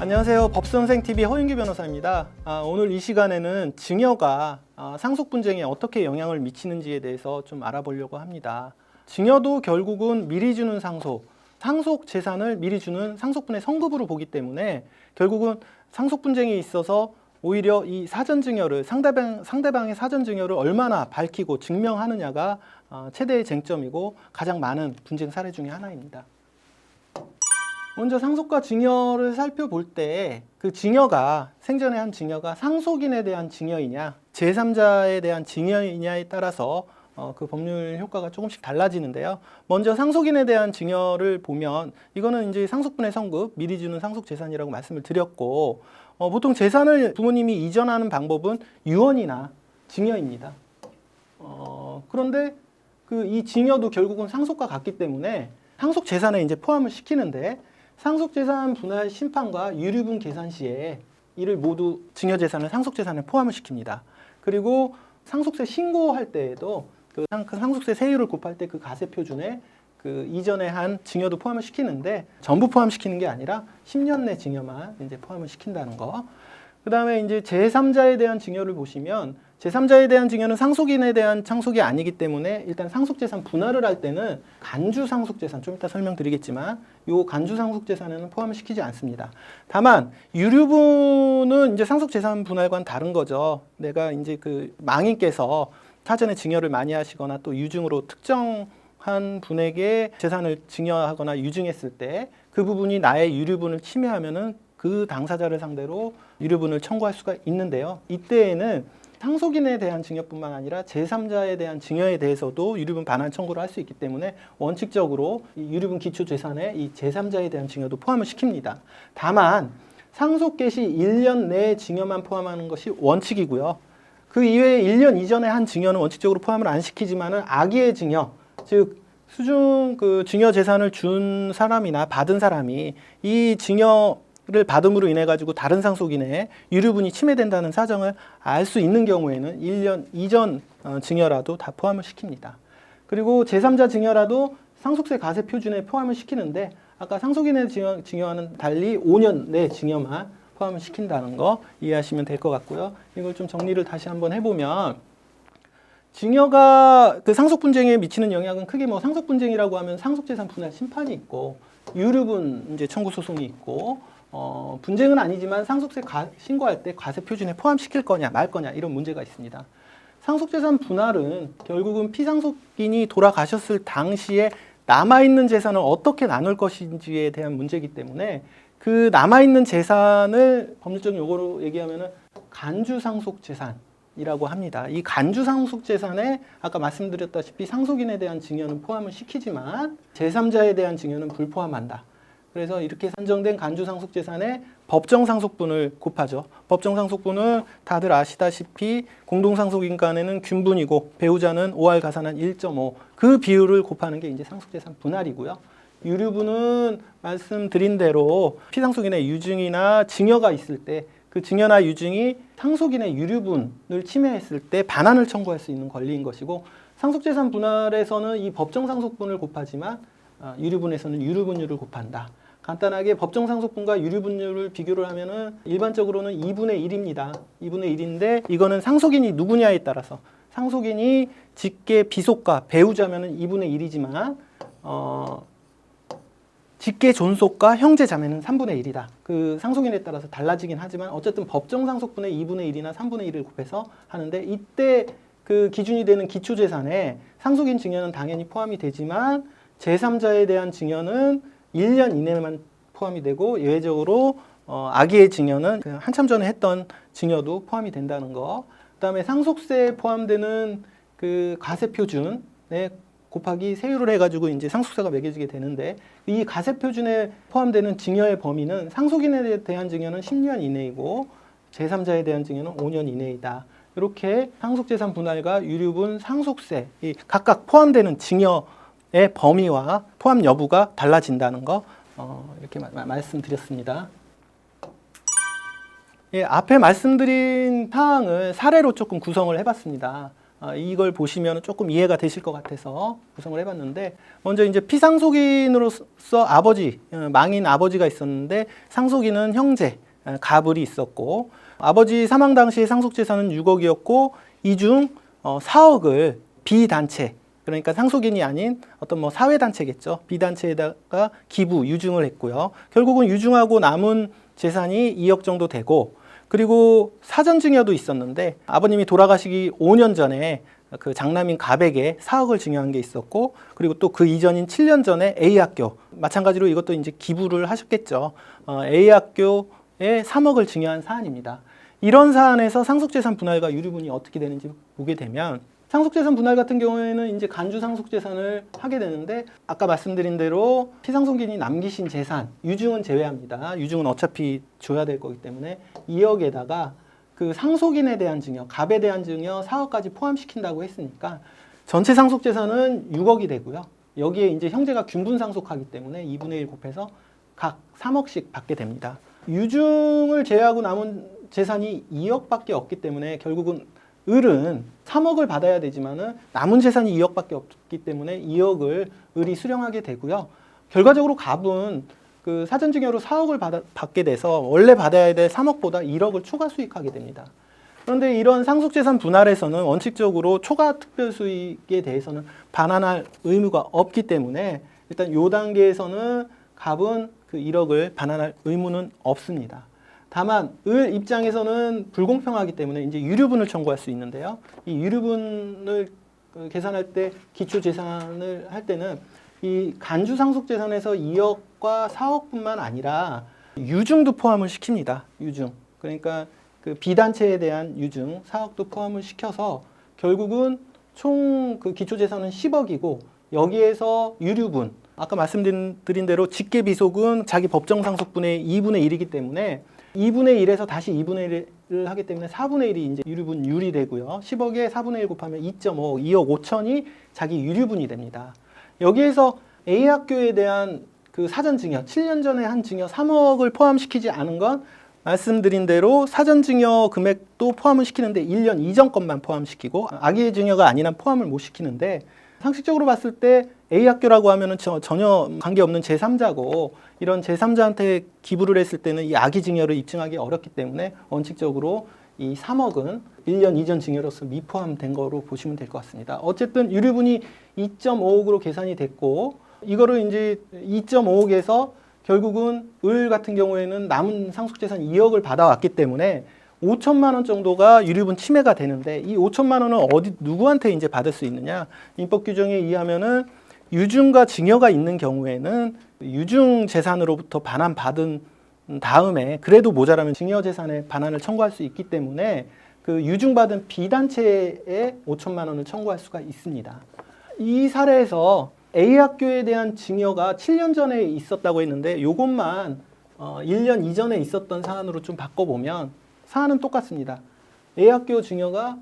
안녕하세요. 법선생TV 허윤규 변호사입니다. 오늘 이 시간에는 증여가 상속분쟁에 어떻게 영향을 미치는지에 대해서 좀 알아보려고 합니다. 증여도 결국은 미리 주는 상속 재산을 미리 주는 상속분의 성급으로 보기 때문에 결국은 상속분쟁에 있어서 오히려 이 사전증여를 상대방의 사전증여를 얼마나 밝히고 증명하느냐가 최대의 쟁점이고 가장 많은 분쟁 사례 중에 하나입니다. 먼저 상속과 증여를 살펴볼 때 그 증여가 생전에 한 증여가 상속인에 대한 증여이냐 제3자에 대한 증여이냐에 따라서 그 법률 효과가 조금씩 달라지는데요. 먼저 상속인에 대한 증여를 보면 이거는 이제 상속분의 성급 미리 주는 상속재산이라고 말씀을 드렸고 보통 재산을 부모님이 이전하는 방법은 유언이나 증여입니다. 그런데 이 증여도 결국은 상속과 같기 때문에 상속재산에 이제 포함을 시키는데 상속재산 분할 심판과 유류분 계산 시에 이를 모두 증여재산을 상속재산에 포함을 시킵니다. 그리고 상속세 신고할 때에도 그 상속세 세율을 곱할 때 그 가세표준에 그 이전에 한 증여도 포함을 시키는데 전부 포함시키는 게 아니라 10년 내 증여만 이제 포함을 시킨다는 거. 그 다음에 이제 제3자에 대한 증여를 보시면 제3자에 대한 증여는 상속인에 대한 상속이 아니기 때문에 일단 상속재산 분할을 할 때는 간주상속재산, 좀 이따 설명드리겠지만 요 간주상속재산에는 포함을 시키지 않습니다. 다만 유류분은 이제 상속재산 분할과는 다른 거죠. 내가 이제 그 망인께서 사전에 증여를 많이 하시거나 또 유증으로 특정한 분에게 재산을 증여하거나 유증했을 때 그 부분이 나의 유류분을 침해하면은 그 당사자를 상대로 유류분을 청구할 수가 있는데요. 이때에는 상속인에 대한 증여뿐만 아니라 제3자에 대한 증여에 대해서도 유류분 반환 청구를 할 수 있기 때문에 원칙적으로 이 유류분 기초재산에 이 제3자에 대한 증여도 포함을 시킵니다. 다만 상속 개시 1년 내 증여만 포함하는 것이 원칙이고요. 그 이외에 1년 이전에 한 증여는 원칙적으로 포함을 안 시키지만은 악의의 증여, 즉 수중 그 증여 재산을 준 사람이나 받은 사람이 이 증여를 받음으로 인해 가지고 다른 상속인의 유류분이 침해된다는 사정을 알 수 있는 경우에는 1년 이전 증여라도 다 포함을 시킵니다. 그리고 제3자 증여라도 상속세 가세 표준에 포함을 시키는데 아까 상속인의 증여와는 달리 5년 내 증여만 포함을 시킨다는 거 이해하시면 될 것 같고요. 이걸 좀 정리를 다시 한번 해보면 증여가 그 상속 분쟁에 미치는 영향은 크게 뭐 상속 분쟁이라고 하면 상속재산 분할 심판이 있고 유류분 이제 청구 소송이 있고 분쟁은 아니지만 상속세 신고할 때 과세 표준에 포함시킬 거냐 말 거냐 이런 문제가 있습니다. 상속재산 분할은 결국은 피상속인이 돌아가셨을 당시에 남아있는 재산을 어떻게 나눌 것인지에 대한 문제이기 때문에 그 남아있는 재산을 법률적 용어로 얘기하면은 간주상속재산이라고 합니다. 이 간주상속재산에 아까 말씀드렸다시피 상속인에 대한 증여는 포함을 시키지만 제3자에 대한 증여는 불포함한다. 그래서 이렇게 산정된 간주상속재산에 법정상속분을 곱하죠. 법정상속분은 다들 아시다시피 공동상속인 간에는 균분이고 배우자는 5할 가산한 1.5 그 비율을 곱하는 게 이제 상속재산 분할이고요. 유류분은 말씀드린 대로 피상속인의 유증이나 증여가 있을 때 그 증여나 유증이 상속인의 유류분을 침해했을 때 반환을 청구할 수 있는 권리인 것이고 상속재산 분할에서는 이 법정상속분을 곱하지만 유류분에서는 유류분율을 곱한다. 간단하게 법정상속분과 유류분율을 비교를 하면은 일반적으로는 2분의 1입니다. 2분의 1인데 이거는 상속인이 누구냐에 따라서 상속인이 직계 비속가 배우자면은 2분의 1이지만 직계 존속과 형제 자매는 3분의 1이다. 그 상속인에 따라서 달라지긴 하지만 어쨌든 법정 상속분의 2분의 1이나 3분의 1을 곱해서 하는데 이때 그 기준이 되는 기초재산에 상속인 증여는 당연히 포함이 되지만 제3자에 대한 증여는 1년 이내만 포함이 되고 예외적으로 악의의 증여는 한참 전에 했던 증여도 포함이 된다는 거. 그다음에 상속세에 포함되는 그 가세표준에 곱하기 세율을 해가지고 이제 상속세가 매겨지게 되는데 이 가세표준에 포함되는 증여의 범위는 상속인에 대한 증여는 10년 이내이고 제3자에 대한 증여는 5년 이내이다. 이렇게 상속재산 분할과 유류분 상속세 이 각각 포함되는 증여의 범위와 포함 여부가 달라진다는 거 이렇게 말씀드렸습니다. 예, 앞에 말씀드린 사항을 사례로 조금 구성을 해봤습니다. 이걸 보시면 조금 이해가 되실 것 같아서 구성을 해봤는데, 먼저 이제 피상속인으로서 아버지, 망인 아버지가 있었는데 상속인은 형제, 가불이 있었고, 아버지 사망 당시 상속재산은 6억이었고 이 중 4억을 비단체, 그러니까 상속인이 아닌 어떤 뭐 사회단체겠죠. 비단체에다가 기부, 유증을 했고요. 결국은 유증하고 남은 재산이 2억 정도 되고, 그리고 사전증여도 있었는데 아버님이 돌아가시기 5년 전에 그 장남인 가백에 4억을 증여한 게 있었고, 그리고 또 그 이전인 7년 전에 A학교, 마찬가지로 이것도 이제 기부를 하셨겠죠. A학교에 3억을 증여한 사안입니다. 이런 사안에서 상속재산 분할과 유류분이 어떻게 되는지 보게 되면, 상속재산 분할 같은 경우에는 이제 간주 상속재산을 하게 되는데, 아까 말씀드린 대로 피상속인이 남기신 재산, 유증은 제외합니다. 유증은 어차피 줘야 될 거기 때문에 2억에다가 그 상속인에 대한 증여, 갑에 대한 증여 4억까지 포함시킨다고 했으니까 전체 상속재산은 6억이 되고요. 여기에 이제 형제가 균분 상속하기 때문에 2분의 1 곱해서 각 3억씩 받게 됩니다. 유증을 제외하고 남은 재산이 2억밖에 없기 때문에 결국은 을은 3억을 받아야 되지만은 남은 재산이 2억밖에 없기 때문에 2억을 을이 수령하게 되고요. 결과적으로 갑은 그 사전증여로 4억을 받게 돼서 원래 받아야 될 3억보다 1억을 추가 수익하게 됩니다. 그런데 이런 상속재산 분할에서는 원칙적으로 초과 특별수익에 대해서는 반환할 의무가 없기 때문에 일단 이 단계에서는 갑은 그 1억을 반환할 의무는 없습니다. 다만 을 입장에서는 불공평하기 때문에 이제 유류분을 청구할 수 있는데요. 이 유류분을 계산할 때 기초재산을 할 때는 이 간주 상속재산에서 2억과 4억뿐만 아니라 유증도 포함을 시킵니다. 유증. 그러니까 그 비단체에 대한 유증 4억도 포함을 시켜서 결국은 총 그 기초재산은 10억이고, 여기에서 유류분, 아까 말씀드린 대로 직계비속은 자기 법정상속분의 2분의 1이기 때문에 2분의 1에서 다시 2분의 1을 하기 때문에 4분의 1이 이제 유류분 율이 되고요. 10억에 4분의 1 곱하면 2.5, 2억 5천이 자기 유류분이 됩니다. 여기에서 A학교에 대한 그 사전증여, 7년 전에 한 증여 3억을 포함시키지 않은 건 말씀드린 대로 사전증여 금액도 포함을 시키는데 1년 이전 것만 포함시키고 악의 증여가 아닌 한 포함을 못 시키는데, 상식적으로 봤을 때 A학교라고 하면은 전혀 관계없는 제3자고, 이런 제3자한테 기부를 했을 때는 이 악의 증여를 입증하기 어렵기 때문에 원칙적으로 이 3억은 1년 이전 증여로서 미포함된 거로 보시면 될 것 같습니다. 어쨌든 유류분이 2.5억으로 계산이 됐고, 이거를 이제 2.5억에서 결국은 을 같은 경우에는 남은 상속재산 2억을 받아왔기 때문에 5천만 원 정도가 유류분 침해가 되는데, 이 5천만 원은 누구한테 이제 받을 수 있느냐? 민법 규정에 의하면은 유증과 증여가 있는 경우에는 유증 재산으로부터 반환받은 다음에 그래도 모자라면 증여 재산의 반환을 청구할 수 있기 때문에 그 유증받은 비단체에 5천만 원을 청구할 수가 있습니다. 이 사례에서 A학교에 대한 증여가 7년 전에 있었다고 했는데, 이것만 1년 이전에 있었던 사안으로 좀 바꿔보면 사안은 똑같습니다. A학교 증여가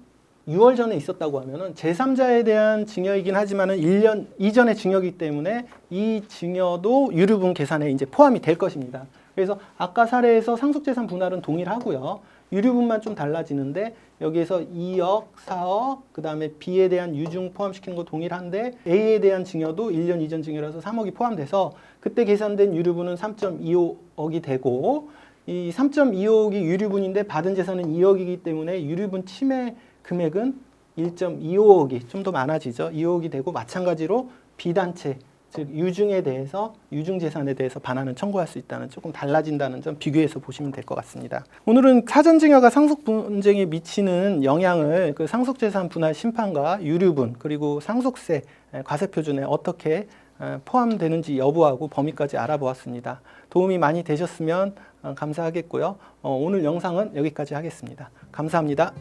6월 전에 있었다고 하면은 제3자에 대한 증여이긴 하지만은 1년 이전의 증여이기 때문에 이 증여도 유류분 계산에 이제 포함이 될 것입니다. 그래서 아까 사례에서 상속재산 분할은 동일하고요. 유류분만 좀 달라지는데, 여기에서 2억, 4억, 그 다음에 B에 대한 유증 포함시키는 거 동일한데 A에 대한 증여도 1년 이전 증여라서 3억이 포함돼서 그때 계산된 유류분은 3.25억이 되고, 이 3.25억이 유류분인데 받은 재산은 2억이기 때문에 유류분 침해 금액은 1.25억이 좀 더 많아지죠. 2억이 되고, 마찬가지로 비단체, 즉 유증에 대해서, 유증 재산에 대해서 반환을 청구할 수 있다는, 조금 달라진다는 점 비교해서 보시면 될 것 같습니다. 오늘은 사전증여가 상속 분쟁에 미치는 영향을 그 상속재산 분할 심판과 유류분, 그리고 상속세, 과세표준에 어떻게 포함되는지 여부하고 범위까지 알아보았습니다. 도움이 많이 되셨으면 감사하겠고요. 오늘 영상은 여기까지 하겠습니다. 감사합니다.